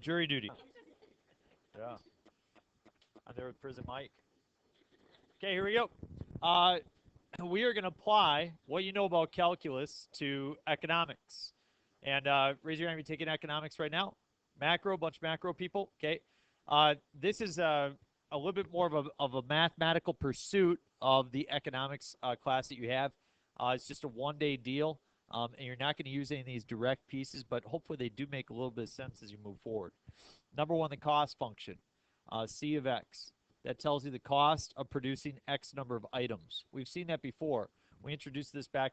Jury duty. Yeah. I'm there with Prison Mike. Okay, here we go. We are going to apply what you know about calculus to economics. And raise your hand if you're taking economics right now. Macro, bunch of macro people. Okay. This is a little bit more of a mathematical pursuit of the economics class that you have. It's just a one-day deal, and you're not going to use any of these direct pieces, but hopefully they do make a little bit of sense as you move forward. Number one, the cost function, C of x. That tells you the cost of producing X number of items. We've seen that before. We introduced this back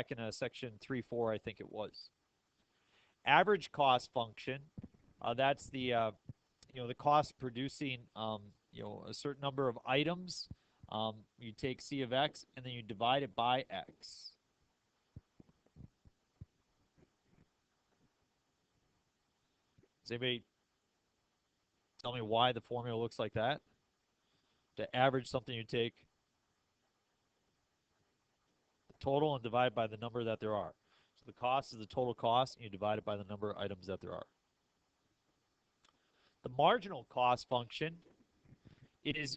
in section 3.4, I think it was. Average cost function, that's the the cost of producing a certain number of items. You take C of X and then you divide it by X. Does anybody tell me why the formula looks like that? To average something, you take the total and divide by the number that there are. So the cost is the total cost, and you divide it by the number of items that there are. The marginal cost function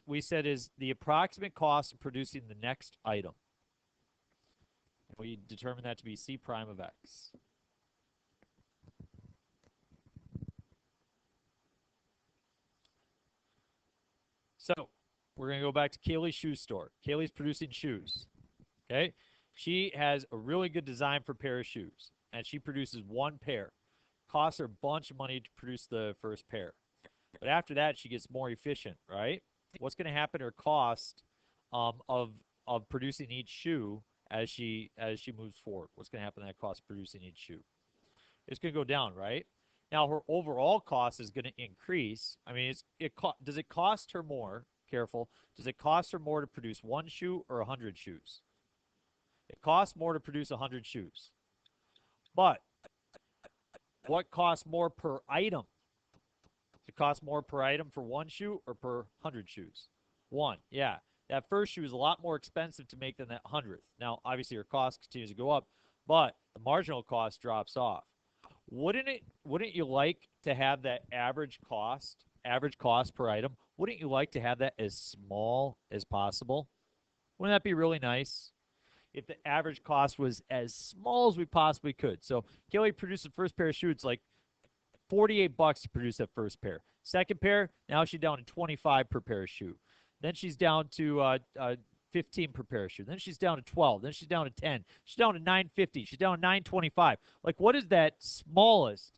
we said is the approximate cost of producing the next item. And we determine that to be C prime of X. So we're going to go back to Kaylee's shoe store. Kaylee's producing shoes. Okay? She has a really good design for a pair of shoes, and she produces one pair. Costs her a bunch of money to produce the first pair. But after that, she gets more efficient, right? What's going to happen to her cost of producing each shoe as she moves forward? What's going to happen to that cost of producing each shoe? It's going to go down, right? Now her overall cost is going to increase. I mean, does it cost her more? Careful. Does it cost her more to produce one shoe or 100 shoes? It costs more to produce 100 shoes. But what costs more per item? Does it cost more per item for one shoe or per 100 shoes? One, yeah. That first shoe is a lot more expensive to make than that 100th. Now, obviously, your cost continues to go up, but the marginal cost drops off. Wouldn't you like to have that average cost per item? Wouldn't you like to have that as small as possible? Wouldn't that be really nice if the average cost was as small as we possibly could? So Kelly produced the first pair of shoes, like $48 to produce that first pair. Second pair, now she's down to 25 per pair of shoe. Then she's down to 15 per pair of shoe. Then she's down to 12. Then she's down to 10. She's down to 950. She's down to 925. Like, what is that smallest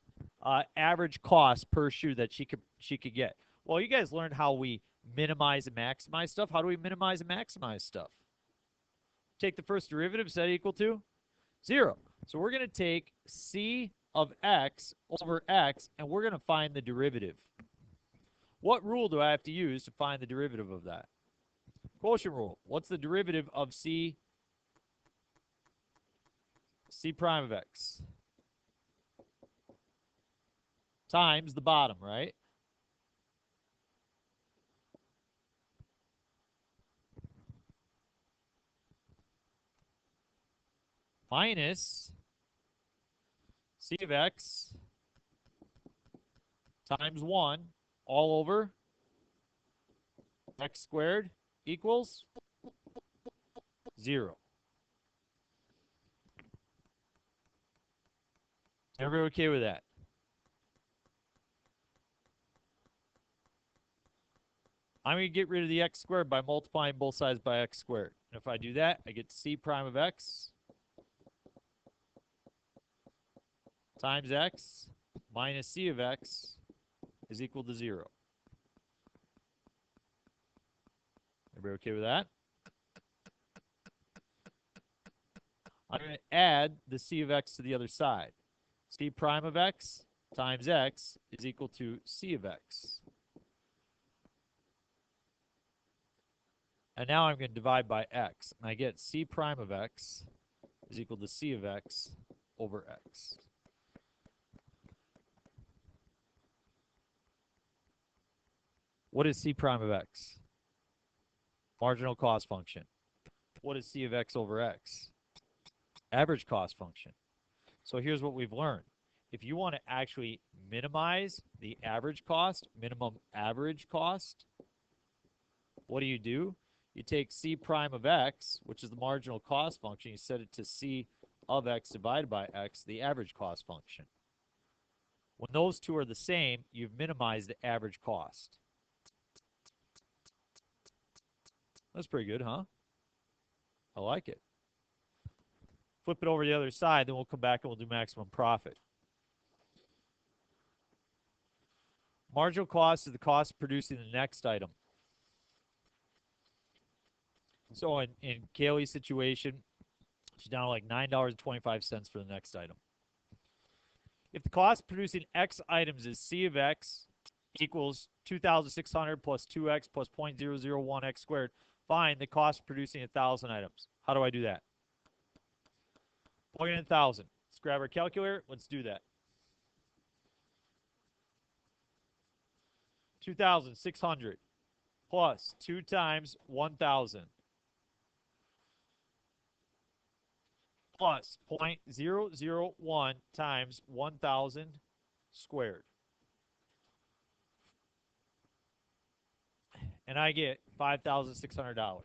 average cost per shoe that she could get? Well, you guys learned how we minimize and maximize stuff. How do we minimize and maximize stuff? Take the first derivative. Is that equal to 0? So we're going to take C of x over x, and we're going to find the derivative. What rule do I have to use to find the derivative of that? Quotient rule. What's the derivative of C prime of x? Times the bottom, right? Minus C of x times 1 all over x squared equals 0. Everybody okay with that? I'm going to get rid of the x squared by multiplying both sides by x squared. And if I do that, I get C prime of x times x minus C of x is equal to 0. Everybody okay with that? I'm going to add the C of x to the other side. C prime of x times x is equal to C of x. And now I'm going to divide by x. And I get C prime of x is equal to C of x over x. What is C prime of x? Marginal cost function. What is C of x over x? Average cost function. So here's what we've learned. if you want to actually minimize the average cost, minimum average cost, what do? You take c prime of x, which is the marginal cost function, you set it to c of x divided by x, the average cost function. When those two are the same, you've minimized the average cost. That's pretty good, huh? I like it. Flip it over to the other side, then we'll come back and we'll do maximum profit. Marginal cost is the cost of producing the next item. So in Kaylee's situation, she's down to like $9.25 for the next item. If the cost of producing X items is C of X equals 2,600 plus 2X plus 0.001X squared, find the cost of producing 1,000 items. How do I do that? Plug in 1,000. Let's grab our calculator. Let's do that. 2,600 plus 2 times 1,000 plus 0.001 times 1,000 squared. And I get $5,600.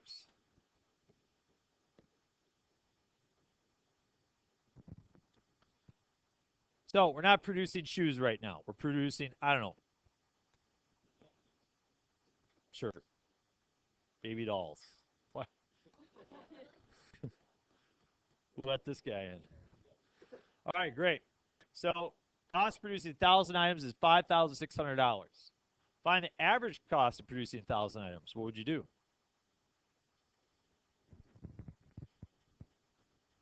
So we're not producing shoes right now. We're producing, I don't know. Sure. Baby dolls. What? Who let this guy in? All right, great. So cost producing 1,000 items is $5,600. Find the average cost of producing 1,000 items. What would you do?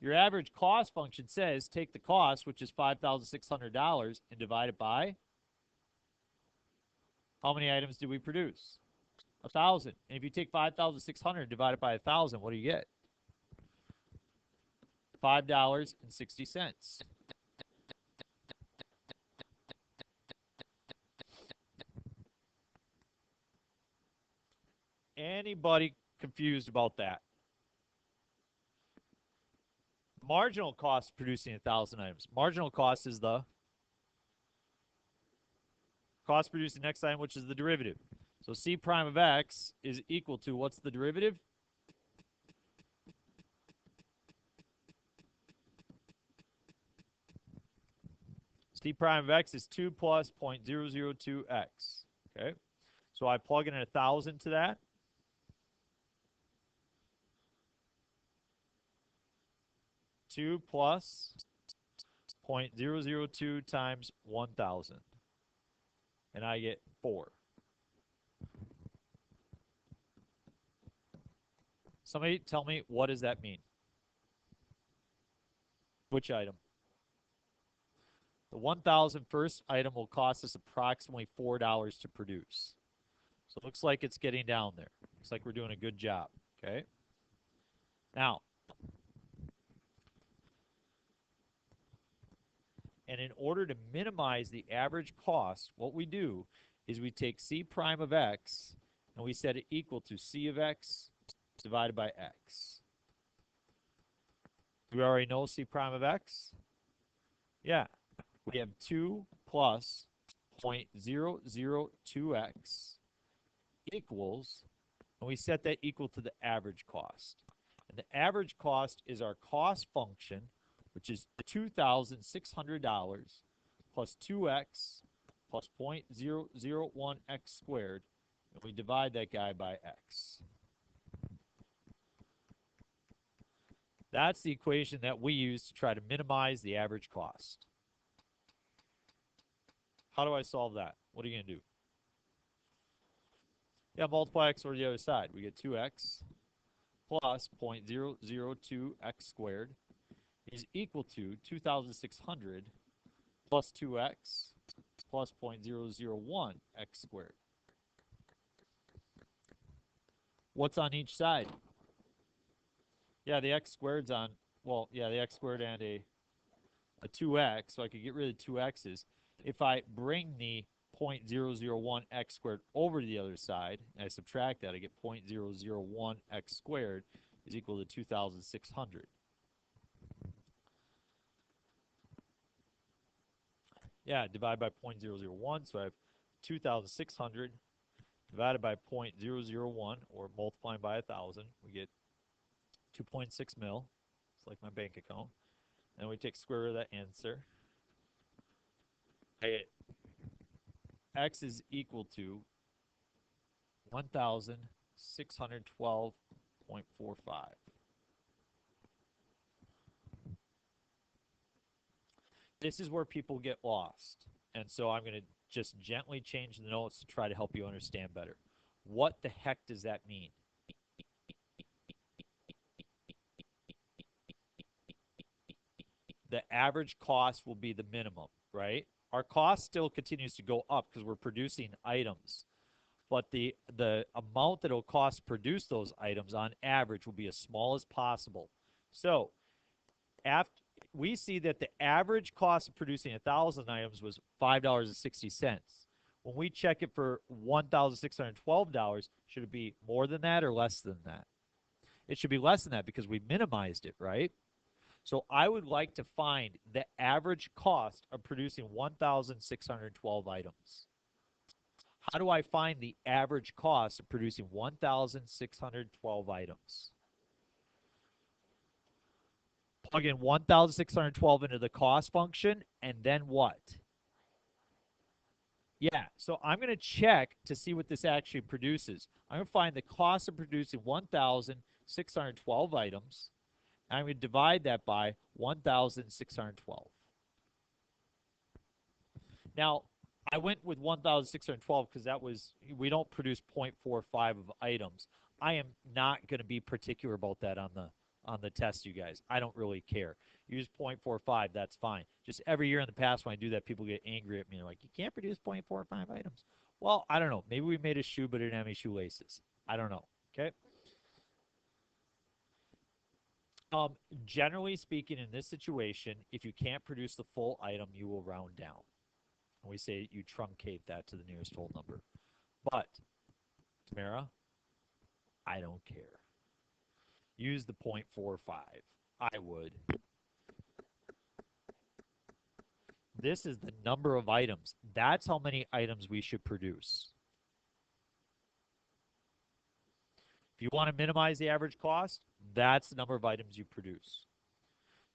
Your average cost function says take the cost, which is $5,600, and divide it by how many items do we produce? 1,000. And if you take 5,600 and divide it by 1,000, what do you get? $5.60. Anybody confused about that? Marginal cost of producing 1,000 items. Marginal cost is the cost of producing the next item, which is the derivative. So c prime of x is equal to, what's the derivative? C prime of x is 2 plus 0.002x. Okay, so I plug in 1,000 to that. Two plus 0.002 times 1,000. And I get 4. Somebody tell me, what does that mean? Which item? The 1,000 first item will cost us approximately $4 to produce. So it looks like it's getting down there. Looks like we're doing a good job. Okay. Now, and in order to minimize the average cost, what we do is we take c prime of x and we set it equal to c of x divided by x. Do we already know c prime of x? Yeah. We have 2 plus 0.002x equals, and we set that equal to the average cost. And the average cost is our cost function, which is $2,600 plus 2x plus 0.001x squared, and we divide that guy by x. That's the equation that we use to try to minimize the average cost. How do I solve that? What are you going to do? Yeah, multiply x over the other side. We get 2x plus 0.002x squared is equal to 2,600 plus 2x plus 0.001x squared. What's on each side? Yeah, the x squared's on, well, yeah, the x squared and a 2x, so I could get rid of 2 x's. If I bring the 0.001x squared over to the other side, and I subtract that, I get 0.001x squared is equal to 2,600. Yeah, divide by 0.001, so I have 2,600 divided by 0.001, or multiplying by 1,000, we get 2.6 mil. It's like my bank account. And we take square root of that answer. I get x is equal to 1,612.45. This is where people get lost. And so I'm going to just gently change the notes to try to help you understand better. What the heck does that mean? The average cost will be the minimum, right? Our cost still continues to go up because we're producing items. But the amount that it'll cost to produce those items on average will be as small as possible. So after we see that the average cost of producing 1,000 items was $5.60. When we check it for $1,612, should it be more than that or less than that? It should be less than that because we minimized it, right? So I would like to find the average cost of producing 1,612 items. How do I find the average cost of producing 1,612 items? Plug in 1,612 into the cost function, and then what? Yeah, so I'm going to check to see what this actually produces. I'm going to find the cost of producing 1,612 items, and I'm going to divide that by 1,612. Now, I went with 1,612 because that was, we don't produce 0.45 of items. I am not going to be particular about that on the test, you guys. I don't really care. Use 0.45, that's fine. Just every year in the past when I do that, people get angry at me. They're like, you can't produce 0.45 items. Well, I don't know. Maybe we made a shoe but it didn't have any shoelaces. I don't know. Okay. Generally speaking, in this situation, if you can't produce the full item, you will round down. And we say you truncate that to the nearest whole number. But, Tamara, I don't care. Use the 0.45. I would. This is the number of items. That's how many items we should produce. If you want to minimize the average cost, that's the number of items you produce.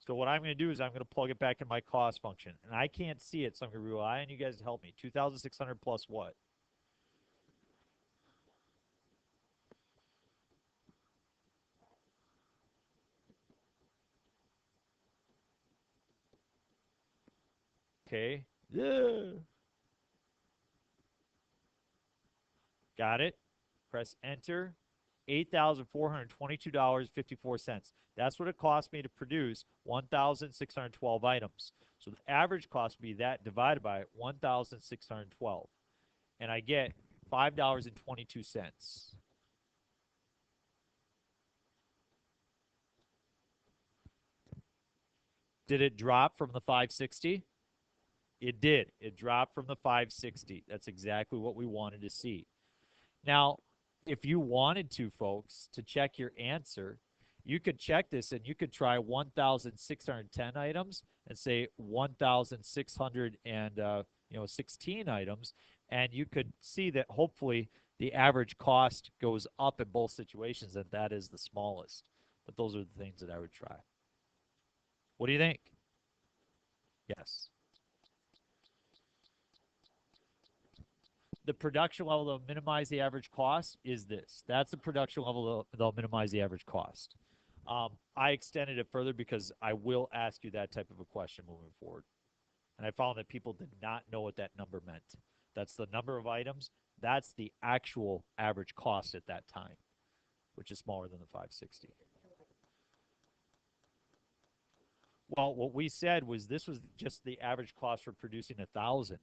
So what I'm going to do is I'm going to plug it back in my cost function. And I can't see it, so I'm going to rely on you guys to help me. 2,600 plus what? Okay. Yeah. Got it. Press enter. $8,422.54. That's what it cost me to produce 1,612 items. So the average cost would be that divided by 1,612. And I get $5.22. Did it drop from the 560? It did. It dropped from the 560. That's exactly what we wanted to see. Now, if you wanted to, folks, to check your answer, you could check this and you could try 1,610 items and say 1,600 and 16 items, and you could see that hopefully the average cost goes up in both situations, and that is the smallest. But those are the things that I would try. What do you think? Yes. The production level that'll minimize the average cost is this. That's the production level that'll minimize the average cost. I extended it further because I will ask you that type of a question moving forward. And I found that people did not know what that number meant. That's the number of items. That's the actual average cost at that time, which is smaller than the 560. Well, what we said was this was just the average cost for producing 1,000.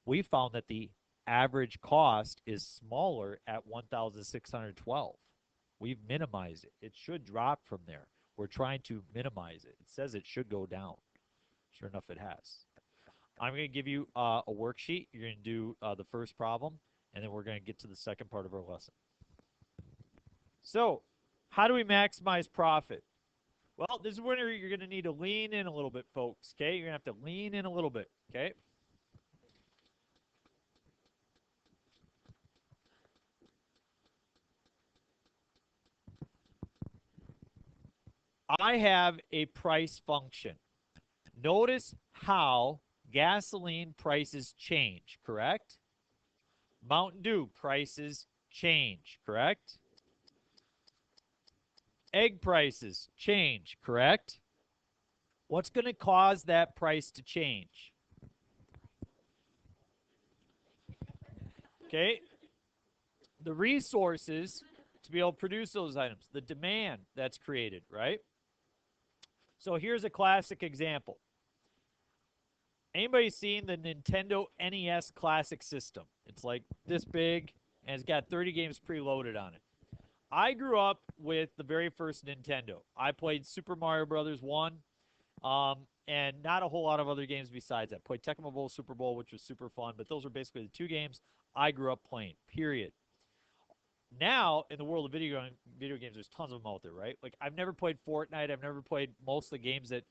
We found that the average cost is smaller at 1,612. We've minimized it. It should drop from there. We're trying to minimize it. It says it should go down. Sure enough, it has. I'm going to give you a worksheet. You're going to do the first problem, and then we're going to get to the second part of our lesson. So, how do we maximize profit? Well, this is where you're going to need to lean in a little bit, folks, okay? You're going to have to lean in a little bit, okay? I have a price function. Notice how gasoline prices change, correct? Mountain Dew prices change, correct? Egg prices change, correct? What's going to cause that price to change? Okay, the resources to be able to produce those items, the demand that's created, right? So here's a classic example. Anybody seen the Nintendo NES Classic System? It's like this big, and it's got 30 games preloaded on it. I grew up with the very first Nintendo. I played Super Mario Brothers 1, and not a whole lot of other games besides that. Played Tecmo Bowl, Super Bowl, which was super fun, but those were basically the two games I grew up playing, period. Now, in the world of video games, there's tons of them out there, right? Like, I've never played Fortnite. I've never played most of the games that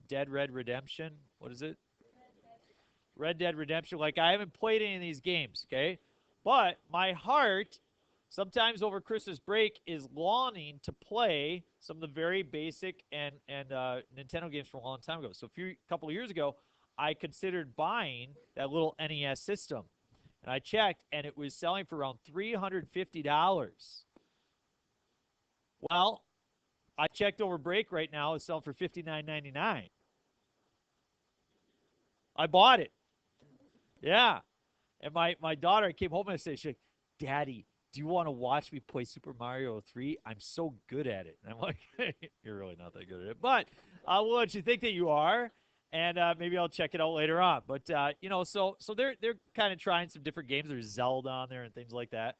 Dead Red Redemption. What is it? Red Dead Redemption. Like, I haven't played any of these games, okay? But my heart, sometimes over Christmas break, is longing to play some of the very basic and Nintendo games from a long time ago. So a couple of years ago, I considered buying that little NES system. And I checked, and it was selling for around $350. Well, I checked over break right now. It's selling for $59.99. I bought it. Yeah. And my daughter came home and said, she's like, Daddy, do you want to watch me play Super Mario 3? I'm so good at it. And I'm like, you're really not that good at it. But we'll let you think that you are. And maybe I'll check it out later on. But so they're kind of trying some different games. There's Zelda on there and things like that.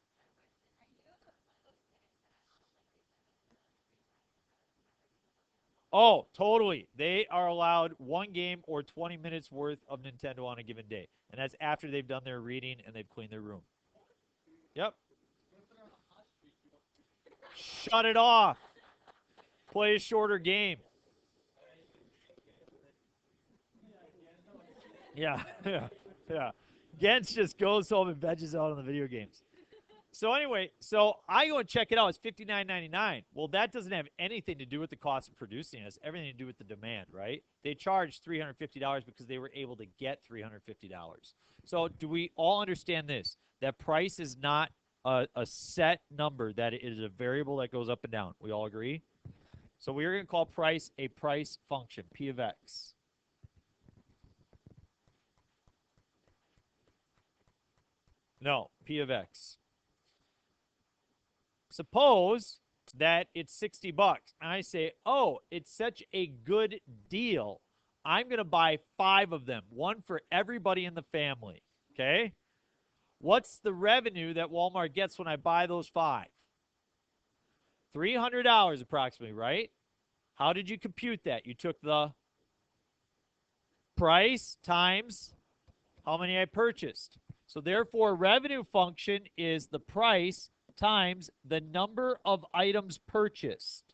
Oh, totally. They are allowed one game or 20 minutes worth of Nintendo on a given day. And that's after they've done their reading and they've cleaned their room. Yep. Shut it off. Play a shorter game. Yeah, yeah, yeah. Gens just goes home and veges out on the video games. So anyway, so I go and check it out. It's $59.99. Well, that doesn't have anything to do with the cost of producing. It has everything to do with the demand, right? They charged $350 because they were able to get $350. So do we all understand this? That price is not a set number, that it is a variable that goes up and down. We all agree? So we're going to call price a price function, P of X. No, P of X. Suppose that it's 60 bucks. And I say, oh, it's such a good deal. I'm going to buy 5 of them, one for everybody in the family. Okay? What's the revenue that Walmart gets when I buy those 5? $300 approximately, right? How did you compute that? You took the price times how many I purchased. So therefore, revenue function is the price times the number of items purchased.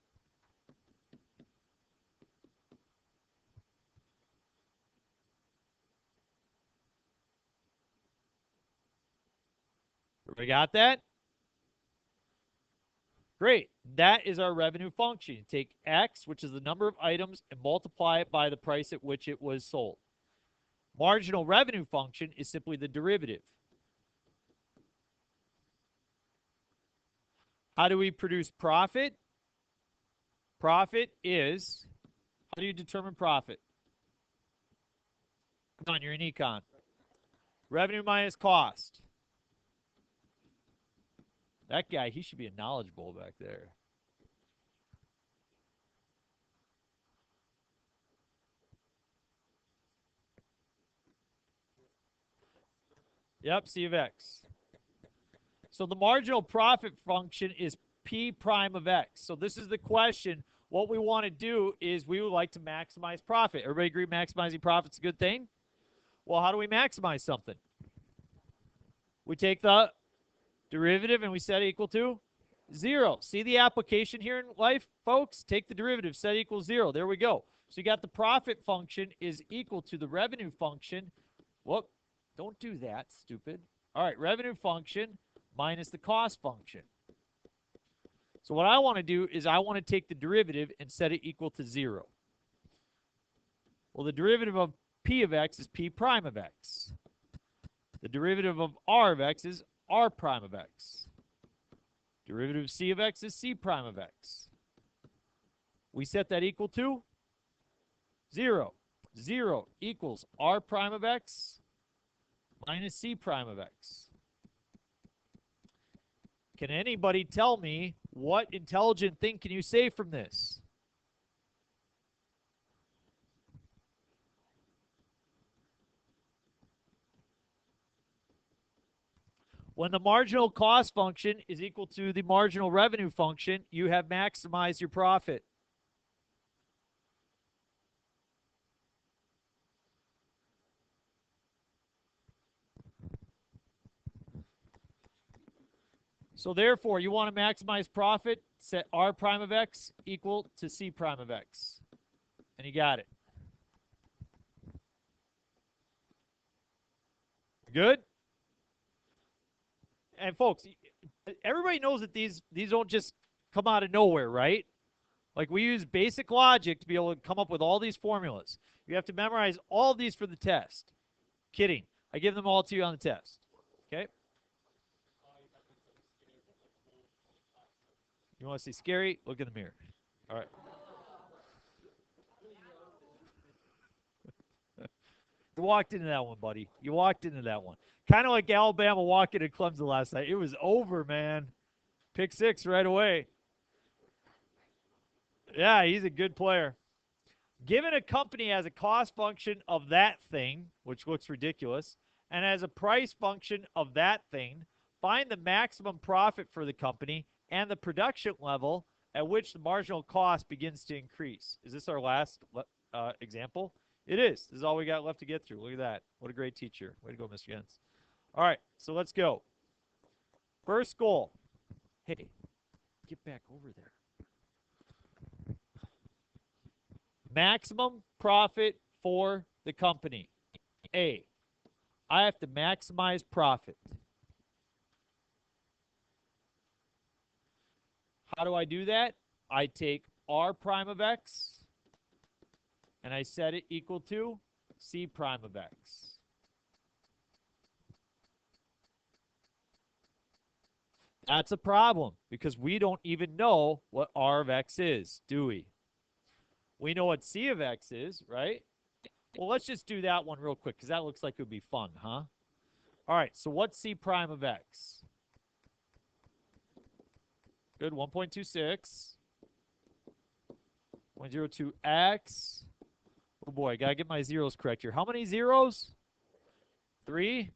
We got that? Great. That is our revenue function. You take X, which is the number of items, and multiply it by the price at which it was sold. Marginal revenue function is simply the derivative. How do we produce profit? Profit is, how do you determine profit? Come on, you're in econ. Revenue minus cost. That guy, he should be a knowledge bowl back there. Yep, C of X. So the marginal profit function is P prime of X. So this is the question. What we want to do is we would like to maximize profit. Everybody agree maximizing profit's a good thing? Well, how do we maximize something? We take the derivative and we set it equal to 0. See the application here in life, folks? Take the derivative, set it equals 0. There we go. So you got the profit function is equal to the revenue function. Whoop, don't do that, stupid. All right, revenue function minus the cost function. So what I want to do is I want to take the derivative and set it equal to 0. Well, the derivative of p of x is p prime of x. The derivative of r of x is r prime of x. Derivative of c of x is c prime of x. We set that equal to 0. 0 equals r prime of x minus c prime of x. Can anybody tell me what intelligent thing can you say from this? When the marginal cost function is equal to the marginal revenue function, you have maximized your profit. So therefore, you want to maximize profit, set r prime of x equal to c prime of x. And you got it. Good? And folks, everybody knows that these don't just come out of nowhere, right? Like we use basic logic to be able to come up with all these formulas. You have to memorize all of these for the test. Kidding. I give them all to you on the test. Okay? You want to see scary? Look in the mirror. All right. You walked into that one, buddy. You walked into that one. Kind of like Alabama walking to Clemson last night. It was over, man. Pick 6 right away. Yeah, he's a good player. Given a company as a cost function of that thing, which looks ridiculous, and as a price function of that thing, find the maximum profit for the company and the production level at which the marginal cost begins to increase. Is this our last example? It is. This is all we got left to get through. Look at that. What a great teacher. Way to go, Mr. Jens. All right, so let's go. First goal. Hey, get back over there. Maximum profit for the company. A, I have to maximize profit. How do I do that? I take r prime of x and I set it equal to c prime of x. That's a problem because we don't even know what r of x is, do we? We know what c of x is, right? Well, let's just do that one real quick because that looks like it would be fun, huh? All right, so what's c prime of x? Good, 1.26. 0.02x. Oh boy, I gotta get my zeros correct here. How many zeros? 3.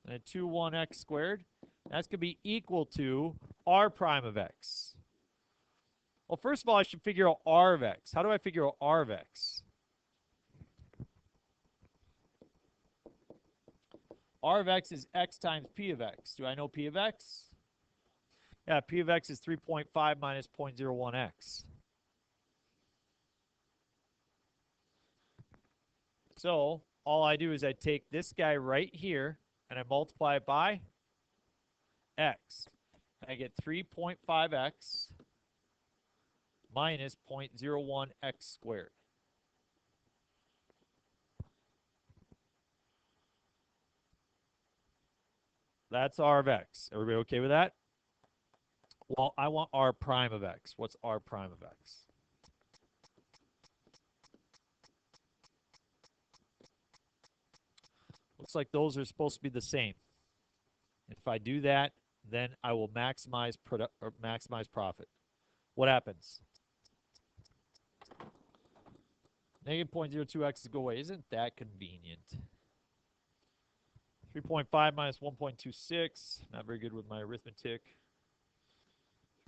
And a 1x squared. That's gonna be equal to r prime of x. Well, first of all, I should figure out r of x. How do I figure out r of x? R of x is x times p of x. Do I know p of x? Yeah, p of x is 3.5 minus 0.01x. So all I do is I take this guy right here and I multiply it by x. I get 3.5x minus 0.01x squared. That's r of x. Everybody okay with that? Well, I want r prime of x. What's r prime of x? Looks like those are supposed to be the same. If I do that, then I will maximize profit. What happens? Negative 0.02x go away. Isn't that convenient? 3.5 minus 1.26. Not very good with my arithmetic.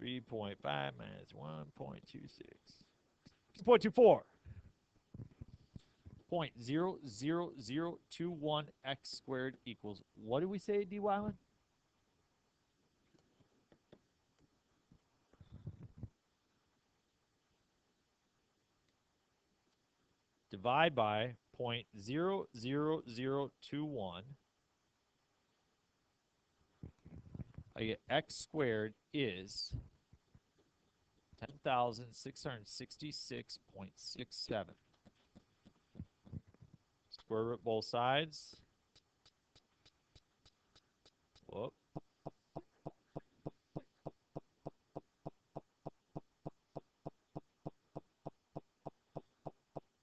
3.5 minus 1.26. 2.24. 0.00021x squared equals, what do we say, D. Weiland? Divide by 0.00021 I get x squared is 10,666.67. Square root both sides. Whoop.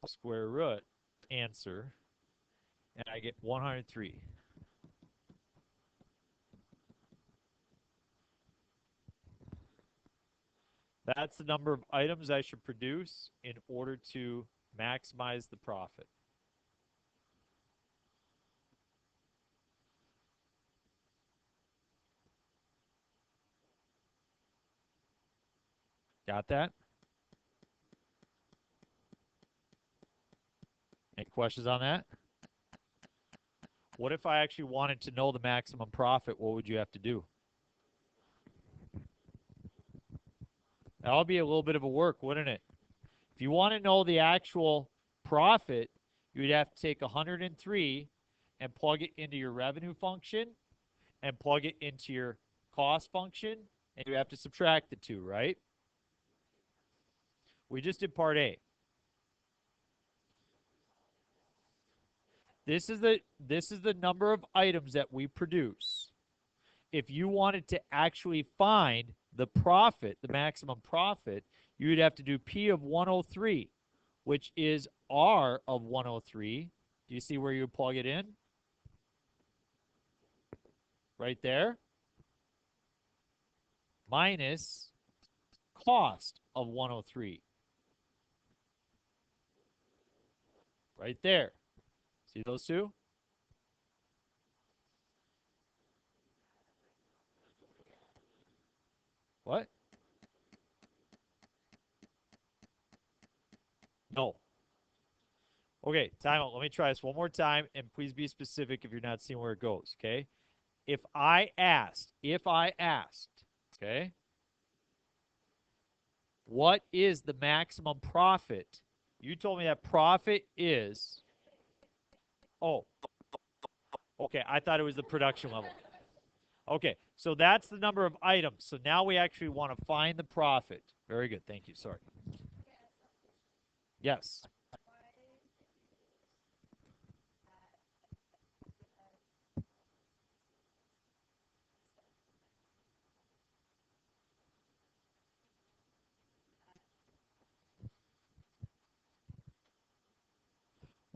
Square root answer, and I get 103. That's the number of items I should produce in order to maximize the profit. Got that? Any questions on that? What if I actually wanted to know the maximum profit? What would you have to do? That'll be a little bit of a work, wouldn't it? If you want to know the actual profit, you'd have to take 103 and plug it into your revenue function and plug it into your cost function, and you have to subtract the two, right? We just did part A. This is the number of items that we produce. If you wanted to actually find the profit, the maximum profit, you would have to do P of 103, which is R of 103. Do you see where you plug it in? Right there. Minus cost of 103. Right there. See those two? What? No. Okay, time out. Let me try this one more time, and please be specific if you're not seeing where it goes, okay? If I asked, okay, what is the maximum profit? You told me that profit is, oh, okay, I thought it was the production level. Okay, so that's the number of items. So now we actually want to find the profit. Very good, thank you, sorry. Yes.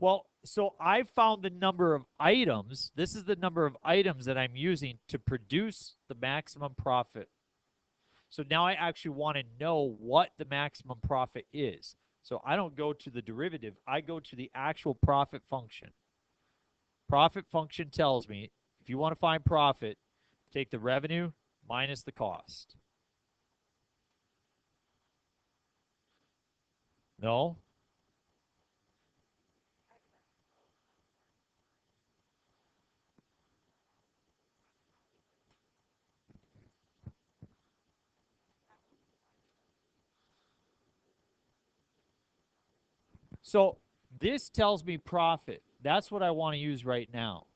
Well, so I found the number of items. This is the number of items that I'm using to produce the maximum profit. So now I actually want to know what the maximum profit is. So I don't go to the derivative. I go to the actual profit function. Profit function tells me if you want to find profit, take the revenue minus the cost. No? So this tells me profit. That's what I want to use right now.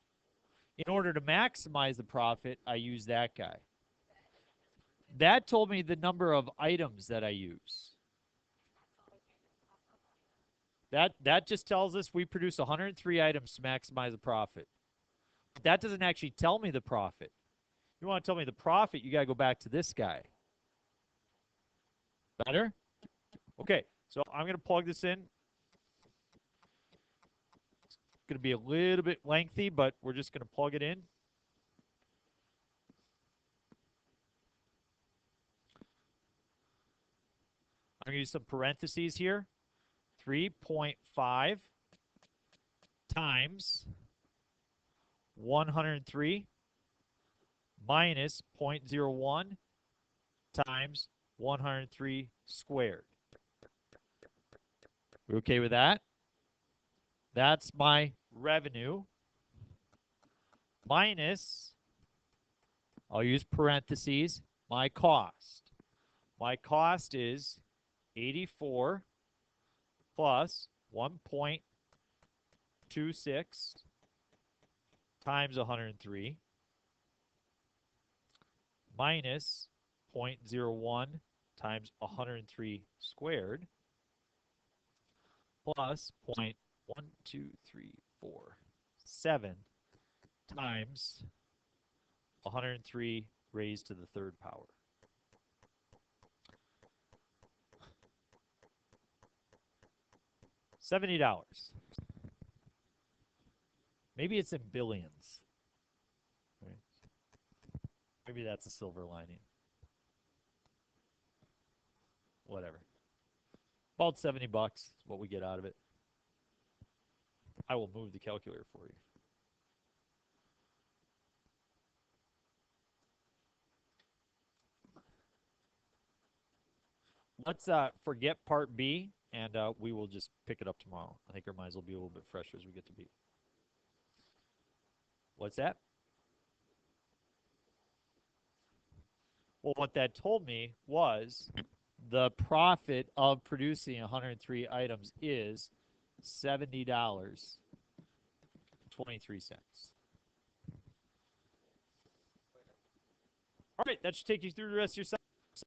In order to maximize the profit, I use that guy. That told me the number of items that I use. That just tells us we produce 103 items to maximize the profit. But that doesn't actually tell me the profit. If you want to tell me the profit, you got to go back to this guy. Better? Okay, so I'm going to plug this in. It's going to be a little bit lengthy, but we're just going to plug it in. I'm going to use some parentheses here. 3.5 times 103 minus 0.01 times 103 squared. We okay with that? That's my revenue minus, I'll use parentheses, my cost. My cost is 84 plus 1.26 times 103 minus 0.01 times 103 squared plus 0.12347 times 103 raised to the third power. $70. Maybe it's in billions. Right? Maybe that's a silver lining. Whatever. About 70 bucks is what we get out of it. I will move the calculator for you. Let's forget part B, and we will just pick it up tomorrow. I think our minds will be a little bit fresher as we get to B. What's that? Well, what that told me was the profit of producing 103 items is $70.23. All right, that should take you through the rest of your